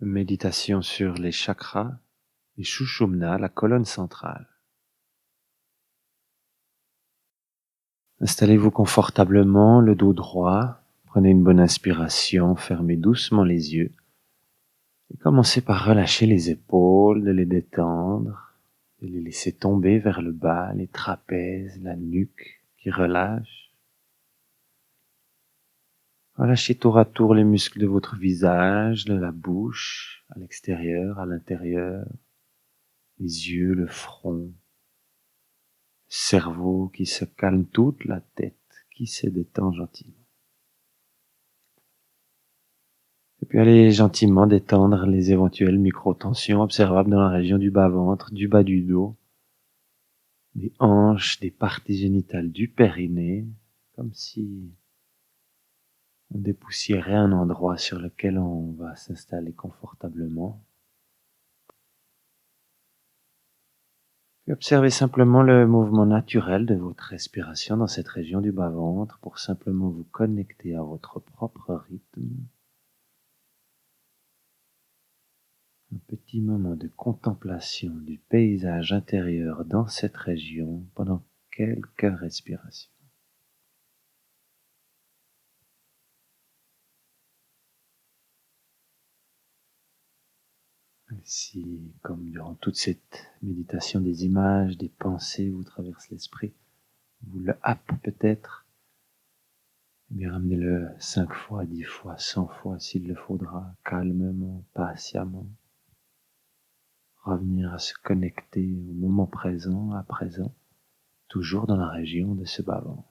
Méditation sur les chakras et Sushumna, la colonne centrale. Installez-vous confortablement, le dos droit. Prenez une bonne inspiration, fermez doucement les yeux. Et commencez par relâcher les épaules, de les détendre, de les laisser tomber vers le bas, les trapèzes, la nuque qui relâche. Relâchez tour à tour les muscles de votre visage, de la bouche, à l'extérieur, à l'intérieur, les yeux, le front, cerveau qui se calme, toute la tête qui se détend gentiment. Et puis allez gentiment détendre les éventuelles micro-tensions observables dans la région du bas-ventre, du bas du dos, des hanches, des parties génitales du périnée, comme si on dépoussiérait un endroit sur lequel on va s'installer confortablement. Puis observez simplement le mouvement naturel de votre respiration dans cette région du bas-ventre pour simplement vous connecter à votre propre rythme. Un petit moment de contemplation du paysage intérieur dans cette région pendant quelques respirations. Si, comme durant toute cette méditation, des images, des pensées vous traversent l'esprit, vous le happent peut-être, eh bien ramenez-le 5 fois, 10 fois, 100 fois s'il le faudra, calmement, patiemment. Revenir à se connecter au moment présent, à présent, toujours dans la région de ce bas-ventre.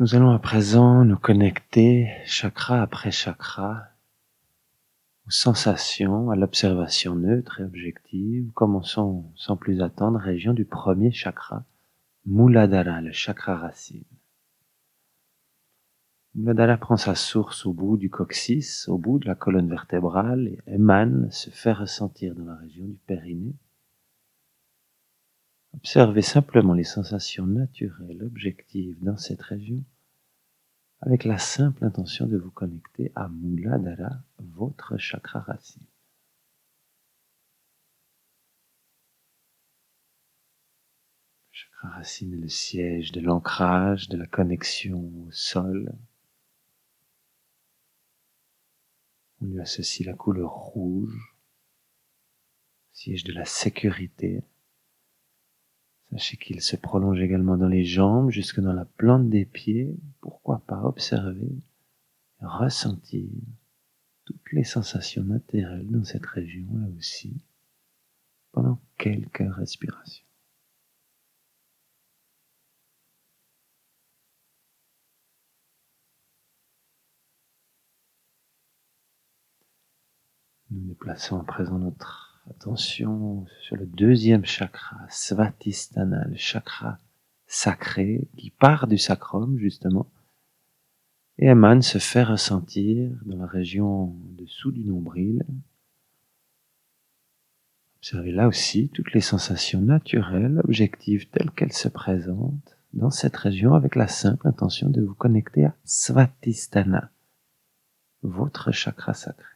Nous allons à présent nous connecter, chakra après chakra, aux sensations, à l'observation neutre et objective. Commençons sans plus attendre, région du premier chakra, Muladhara, le chakra racine. Muladhara prend sa source au bout du coccyx, au bout de la colonne vertébrale, et émane, se fait ressentir dans la région du périnée. Observez simplement les sensations naturelles, objectives dans cette région, avec la simple intention de vous connecter à Muladhara, votre chakra racine. Le chakra racine est le siège de l'ancrage, de la connexion au sol. On lui associe la couleur rouge, siège de la sécurité. Sachez qu'il se prolonge également dans les jambes, jusque dans la plante des pieds. Pourquoi pas observer, ressentir toutes les sensations naturelles dans cette région, là aussi, pendant quelques respirations. Nous déplaçons à présent notre attention sur le deuxième chakra, Svatisthana, le chakra sacré qui part du sacrum justement et émane, se fait ressentir dans la région dessous du nombril. Observez là aussi toutes les sensations naturelles, objectives telles qu'elles se présentent dans cette région avec la simple intention de vous connecter à Svatisthana, votre chakra sacré.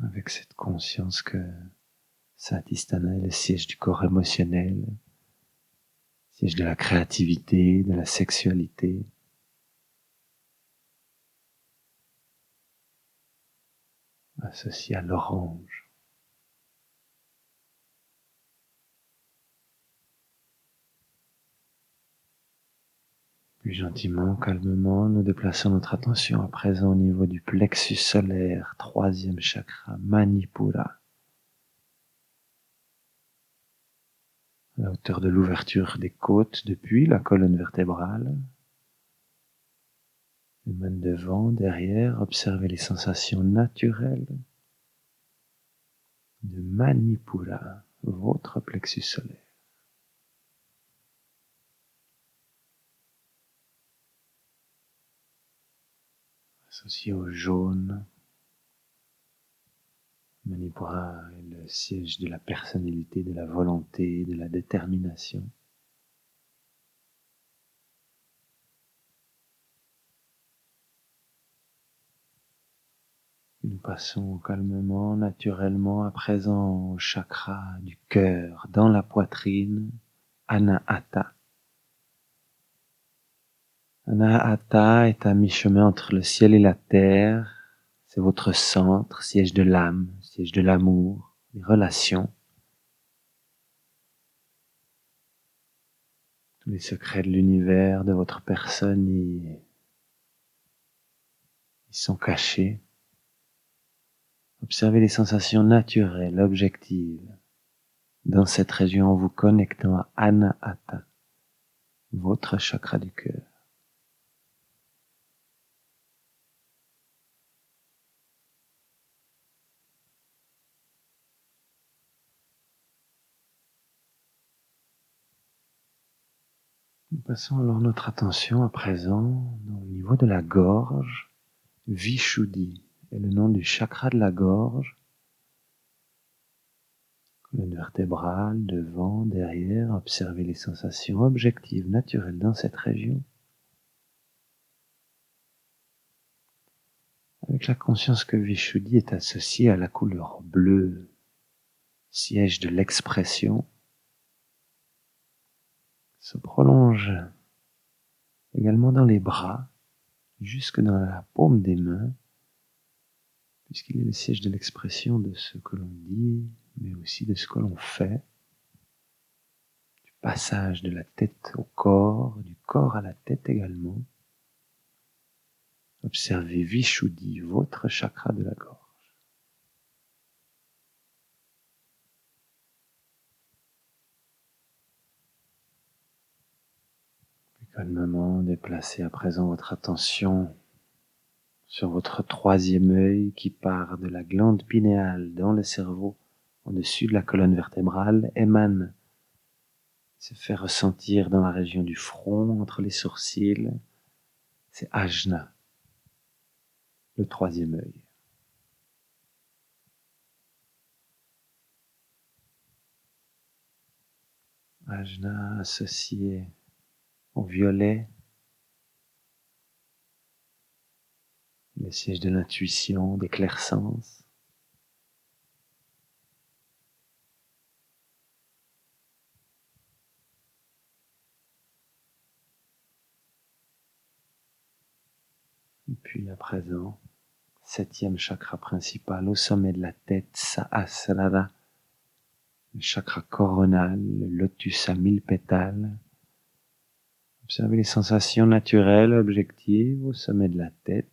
Avec cette conscience que Svatisthana est le siège du corps émotionnel, siège de la créativité, de la sexualité. Associé à l'orange. Plus gentiment, calmement, nous déplaçons notre attention à présent au niveau du plexus solaire, troisième chakra, Manipura. À la hauteur de l'ouverture des côtes depuis la colonne vertébrale. Les mains devant, derrière, observez les sensations naturelles de Manipura, votre plexus solaire. Associé au jaune, Manipura est le le siège de la personnalité, de la volonté, de la détermination. Nous passons calmement, naturellement à présent au chakra du cœur, dans la poitrine, Anahata. Anahata est à mi-chemin entre le ciel et la terre. C'est votre centre, siège de l'âme, siège de l'amour, des relations. Tous les secrets de l'univers, de votre personne, y sont cachés. Observez les sensations naturelles, objectives, dans cette région en vous connectant à Anahata, votre chakra du cœur. Nous passons alors notre attention à présent au niveau de la gorge. Vishuddhi est le nom du chakra de la gorge. Colonne vertébrale, devant, derrière. Observez les sensations objectives, naturelles dans cette région. Avec la conscience que Vishuddhi est associé à la couleur bleue, siège de l'expression, se prolonge également dans les bras, jusque dans la paume des mains, puisqu'il est le siège de l'expression de ce que l'on dit, mais aussi de ce que l'on fait, du passage de la tête au corps, du corps à la tête également. Observez Vishuddhi, votre chakra de la gorge. Puis calmement, déplacez à présent votre attention sur votre troisième œil qui part de la glande pinéale dans le cerveau, en dessus de la colonne vertébrale, émane, se fait ressentir dans la région du front, entre les sourcils. C'est Ajna, le troisième œil. Ajna associé au violet, le siège de l'intuition, des clairsens. Et puis à présent, septième chakra principal au sommet de la tête, Sahasrara, le chakra coronal, le lotus à 1000 pétales. Observez les sensations naturelles, objectives au sommet de la tête,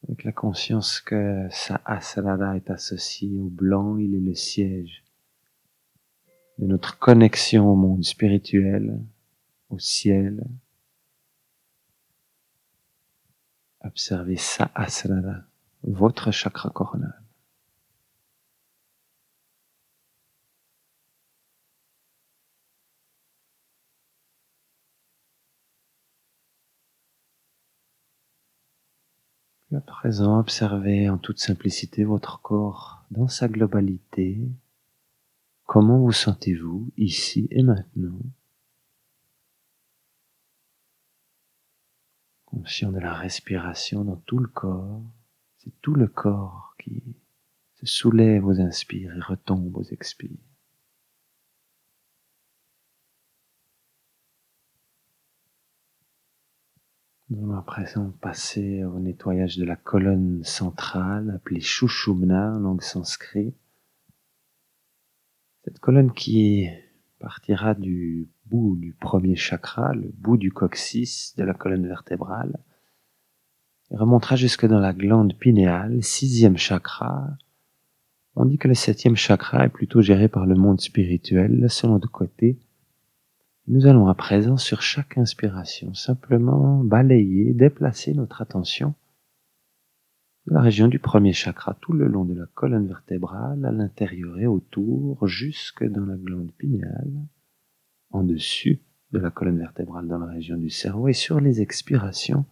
avec la conscience que Sahasrara est associé au blanc, il est le siège de notre connexion au monde spirituel, au ciel. Observez Sahasrara, votre chakra coronal. Puis à présent, observez en toute simplicité votre corps dans sa globalité. Comment vous sentez-vous ici et maintenant? Conscient de la respiration dans tout le corps. C'est tout le corps qui se soulève aux inspires et retombe aux expires. Nous allons à présent passer au nettoyage de la colonne centrale, appelée Shushumna en langue sanskrit. Cette colonne qui partira du bout du premier chakra, le bout du coccyx de la colonne vertébrale, et remontera jusque dans la glande pinéale, sixième chakra. On dit que le septième chakra est plutôt géré par le monde spirituel, selon de côté. Nous allons à présent, sur chaque inspiration, simplement balayer, déplacer notre attention de la région du premier chakra tout le long de la colonne vertébrale, à l'intérieur et autour, jusque dans la glande pinéale, en dessus de la colonne vertébrale dans la région du cerveau, et sur les expirations,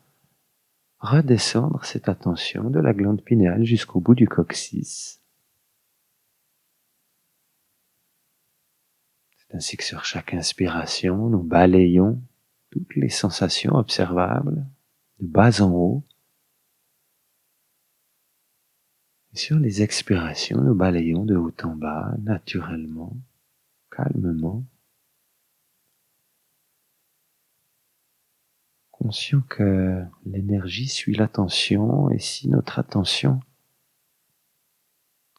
redescendre cette attention de la glande pinéale jusqu'au bout du coccyx. C'est ainsi que sur chaque inspiration, nous balayons toutes les sensations observables de bas en haut. Et sur les expirations, nous balayons de haut en bas, naturellement, calmement, conscient que l'énergie suit l'attention, et si notre attention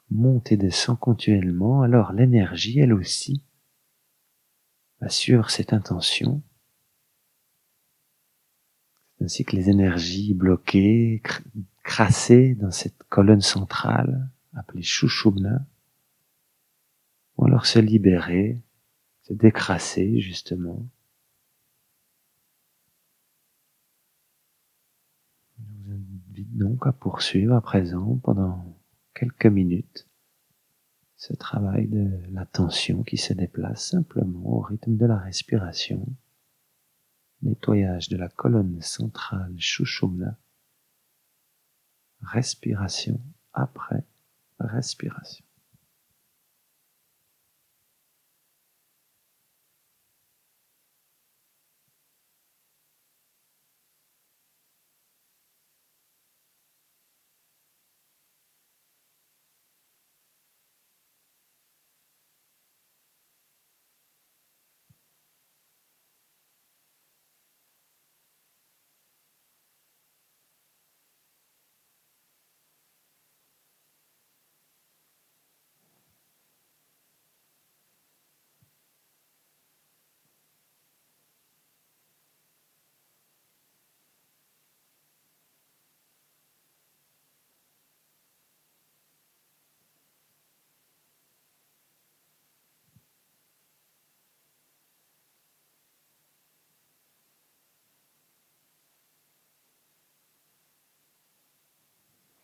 monte et descend continuellement, alors l'énergie, elle aussi, va suivre cette intention. C'est ainsi que les énergies bloquées, crassées dans cette colonne centrale, appelée Shushumna, vont alors se libérer, se décrasser justement. Je vous invite donc à poursuivre à présent pendant quelques minutes ce travail de l'attention qui se déplace simplement au rythme de la respiration, nettoyage de la colonne centrale Shushumna, respiration après respiration.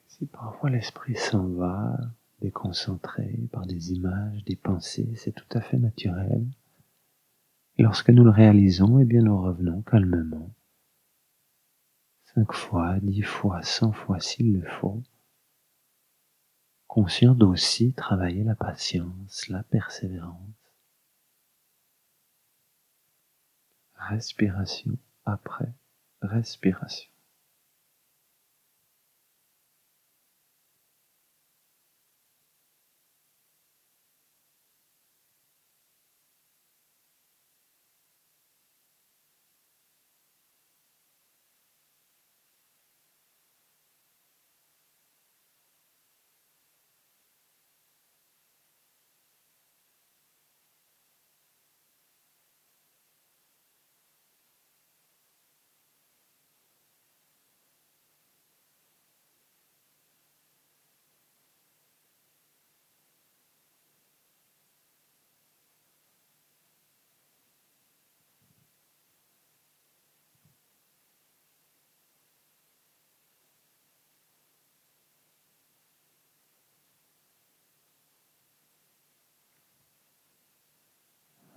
Si parfois l'esprit s'en va, déconcentré par des images, des pensées, c'est tout à fait naturel. Et lorsque nous le réalisons, eh bien nous revenons calmement, 5 fois, 10 fois, 100 fois s'il le faut, conscient d'aussi travailler la patience, la persévérance. Respiration après respiration.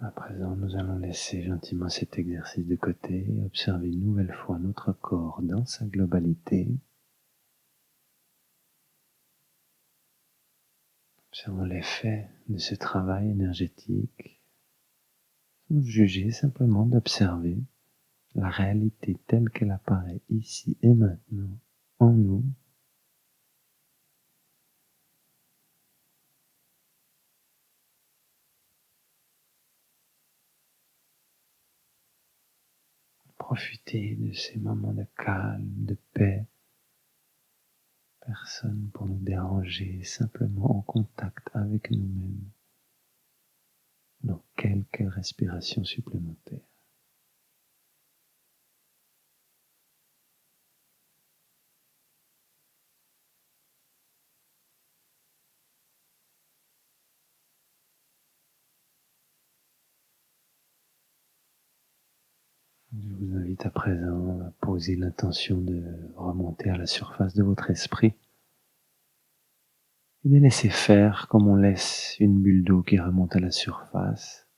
À présent, nous allons laisser gentiment cet exercice de côté et observer une nouvelle fois notre corps dans sa globalité. Observons l'effet de ce travail énergétique, sans juger, simplement d'observer la réalité telle qu'elle apparaît ici et maintenant en nous. Profiter de ces moments de calme, de paix. Personne pour nous déranger, simplement en contact avec nous-mêmes, dans quelques respirations supplémentaires. Je vous invite à présent à poser l'intention de remonter à la surface de votre esprit et de laisser faire comme on laisse une bulle d'eau qui remonte à la surface,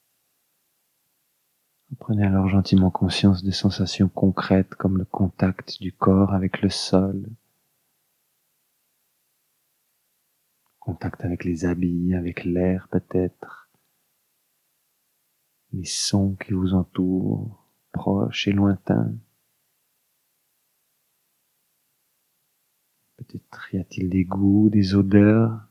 Prenez alors gentiment conscience des sensations concrètes comme le contact du corps avec le sol, contact avec les habits, avec l'air peut-être, les sons qui vous entourent, proches et lointains. Peut-être y a-t-il des goûts, des odeurs.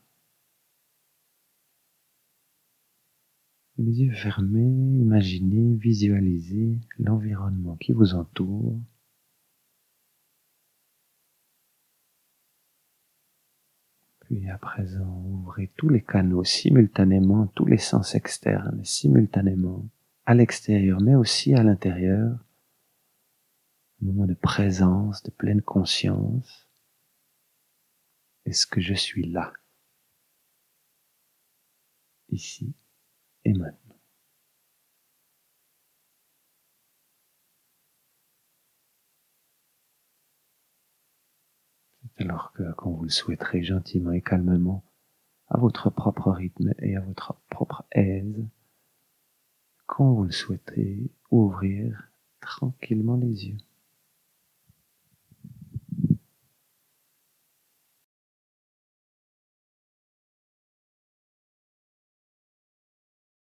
Et les yeux fermés, imaginez, visualisez l'environnement qui vous entoure. Puis à présent, ouvrez tous les canaux simultanément, tous les sens externes simultanément, à l'extérieur mais aussi à l'intérieur. Un moment de présence, de pleine conscience. Est-ce que je suis là, ici et maintenant? C'est alors que, quand vous le souhaiterez gentiment et calmement, à votre propre rythme et à votre propre aise, quand vous le souhaitez, ouvrir tranquillement les yeux.